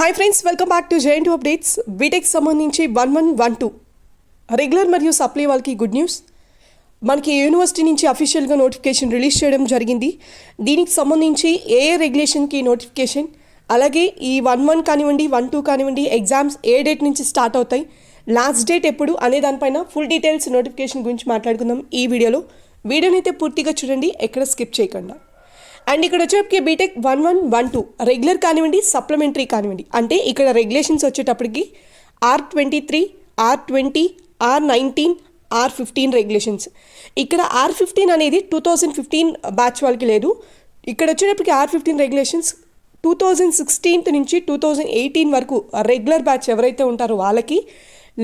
Hi friends, welcome back to JNTU updates. BTech సంబంధించి 1112 regular మరియు supply వాళ్ళకి గుడ్ న్యూస్. మనకి యూనివర్సిటీ నుంచి అఫీషియల్గా నోటిఫికేషన్ రిలీజ్ చేయడం జరిగింది. దీనికి సంబంధించి ఏ రెగ్యులేషన్కి నోటిఫికేషన్, అలాగే ఈ 11 కానివ్వండి 12 కానివ్వండి ఎగ్జామ్స్ ఏ డేట్ నుంచి స్టార్ట్ అవుతాయి, లాస్ట్ డేట్ ఎప్పుడు అనే దానిపైన ఫుల్ డీటెయిల్స్ నోటిఫికేషన్ గురించి మాట్లాడుకుందాం ఈ వీడియోలో. వీడియోని అయితే పూర్తిగా చూడండి, ఎక్కడ స్కిప్ చేయకుండా. అండ్ ఇక్కడ వచ్చేటప్పటికి బీటెక్ 1112 రెగ్యులర్ కానివ్వండి సప్లిమెంటరీ కానివ్వండి, అంటే ఇక్కడ రెగ్యులేషన్స్ వచ్చేటప్పటికి R23, R20, R19, R15 regulations. ఇక్కడ R15 అనేది 2015 బ్యాచ్ వాళ్ళకి లేదు. ఇక్కడ వచ్చేటప్పటికి R15 రెగ్యులేషన్స్ 2016 నుంచి 2018 వరకు రెగ్యులర్ బ్యాచ్ ఎవరైతే ఉంటారో వాళ్ళకి,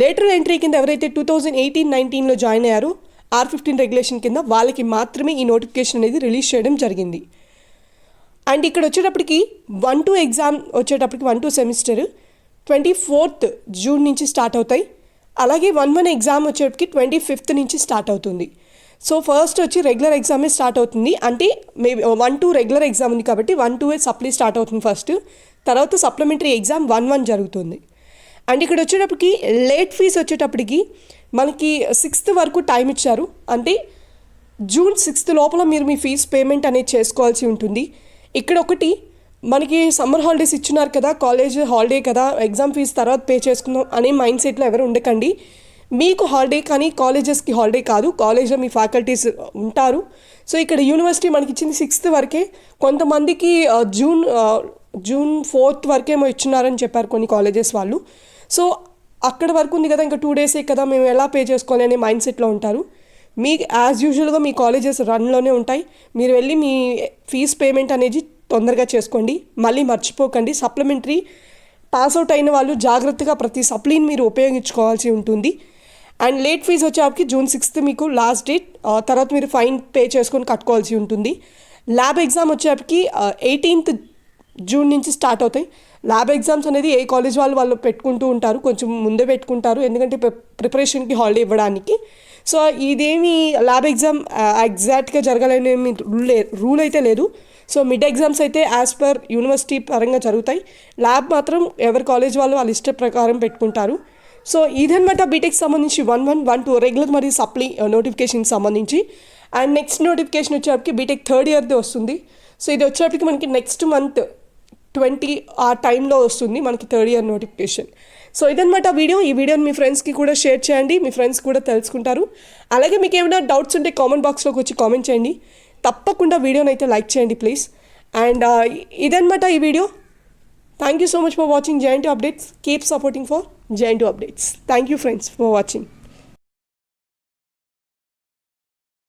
లేటర్ ఎంట్రీ కింద ఎవరైతే 2018-19లో జాయిన్ అయ్యారో R15 రెగ్యులేషన్ కింద వాళ్ళకి మాత్రమే ఈ నోటిఫికేషన్ అనేది రిలీజ్ చేయడం జరిగింది. అండ్ ఇక్కడ వచ్చేటప్పటికి 1-2 ఎగ్జామ్ వచ్చేటప్పటికి 1-2 సెమిస్టర్ 24th జూన్ నుంచి స్టార్ట్ అవుతాయి. అలాగే 1-1 ఎగ్జామ్ వచ్చేటప్పటికి 25th నుంచి స్టార్ట్ అవుతుంది. సో ఫస్ట్ వచ్చి రెగ్యులర్ ఎగ్జామే స్టార్ట్ అవుతుంది, అంటే మేబీ 1-2 రెగ్యులర్ ఎగ్జామ్ ఉంది కాబట్టి 1-2 సప్లీ స్టార్ట్ అవుతుంది ఫస్ట్, తర్వాత సప్లిమెంటరీ ఎగ్జామ్ 1-1 జరుగుతుంది. అండ్ ఇక్కడ వచ్చేటప్పటికి లేట్ ఫీజ్ వచ్చేటప్పటికి మనకి 6th వరకు టైం ఇచ్చారు, అంటే జూన్ 6th లోపల మీరు మీ ఫీజు పేమెంట్ అనేది చేసుకోవాల్సి ఉంటుంది. ఇక్కడ ఒకటి మనకి సమ్మర్ హాలిడేస్ ఇచ్చినారు కదా, కాలేజ్ హాలిడే కదా, ఎగ్జామ్ ఫీజు తర్వాత పే చేసుకుందాం అనే మైండ్ సెట్లో ఎవరు ఉండకండి. మీకు హాలిడే కానీ కాలేజెస్కి హాలిడే కాదు, కాలేజ్లో మీ ఫ్యాకల్టీస్ ఉంటారు. సో ఇక్కడ యూనివర్సిటీ మనకి ఇచ్చింది 6th వరకే, కొంతమందికి జూన్ 4th వరకేమో ఇచ్చినారని చెప్పారు కొన్ని కాలేజెస్ వాళ్ళు. సో అక్కడ వరకు ఉంది కదా, ఇంకా 2 డేసే కదా, మేము ఎలా పే చేసుకోవాలి అనే మైండ్ సెట్లో ఉంటారు. మీ యాజ్ యూజువల్గా మీ కాలేజెస్ రన్లోనే ఉంటాయి, మీరు వెళ్ళి మీ ఫీజు పేమెంట్ అనేది తొందరగా చేసుకోండి, మళ్ళీ మర్చిపోకండి. సప్లిమెంటరీ పాస్అవుట్ అయిన వాళ్ళు జాగ్రత్తగా ప్రతి సప్లీని మీరు ఉపయోగించుకోవాల్సి ఉంటుంది. అండ్ లేట్ ఫీజు వచ్చేప్పటికి జూన్ 6th మీకు లాస్ట్ డేట్, తర్వాత మీరు ఫైన్ పే చేసుకొని కట్టుకోవాల్సి ఉంటుంది. ల్యాబ్ ఎగ్జామ్ వచ్చేప్పటికి 18th జూన్ నుంచి స్టార్ట్ అవుతాయి. ల్యాబ్ ఎగ్జామ్స్ అనేది ఏ కాలేజ్ వాళ్ళు పెట్టుకుంటూ ఉంటారు, కొంచెం ముందే పెట్టుకుంటారు, ఎందుకంటే ప్రిపరేషన్కి హాలిడే ఇవ్వడానికి. సో ఇదేమి ల్యాబ్ ఎగ్జామ్ ఎగ్జాక్ట్గా జరగాలనే రూల్ అయితే లేదు. సో మిడ్ ఎగ్జామ్స్ అయితే యాజ్ పర్ యూనివర్సిటీ పరంగా జరుగుతాయి, ల్యాబ్ మాత్రం ఎవరి కాలేజ్ వాళ్ళ ఇష్ట ప్రకారం పెట్టుకుంటారు. సో ఇదన్నమాట బీటెక్ సంబంధించి 1112 రెగ్యులర్ మరియు సప్లీ నోటిఫికేషన్కి సంబంధించి. అండ్ నెక్స్ట్ నోటిఫికేషన్ వచ్చేప్పటికి బీటెక్ 3rd ఇయర్ది వస్తుంది. సో ఇది వచ్చేప్పటికి మనకి నెక్స్ట్ మంత్ 20 ఆ టైంలో వస్తుంది మనకి 3rd ఇయర్ నోటిఫికేషన్. సో ఇదన్నమాట వీడియో. ఈ వీడియోని మీ ఫ్రెండ్స్కి కూడా షేర్ చేయండి, మీ ఫ్రెండ్స్ కూడా తెలుసుకుంటారు. అలాగే మీకు ఏమైనా డౌట్స్ ఉంటే కామెంట్ బాక్స్లోకి వచ్చి కామెంట్ చేయండి, తప్పకుండా వీడియోని అయితే లైక్ చేయండి ప్లీజ్. అండ్ ఇదన్నమాట ఈ video. Thank you so much for watching JNTU updates. Keep supporting for JNTU updates. Thank you friends for watching.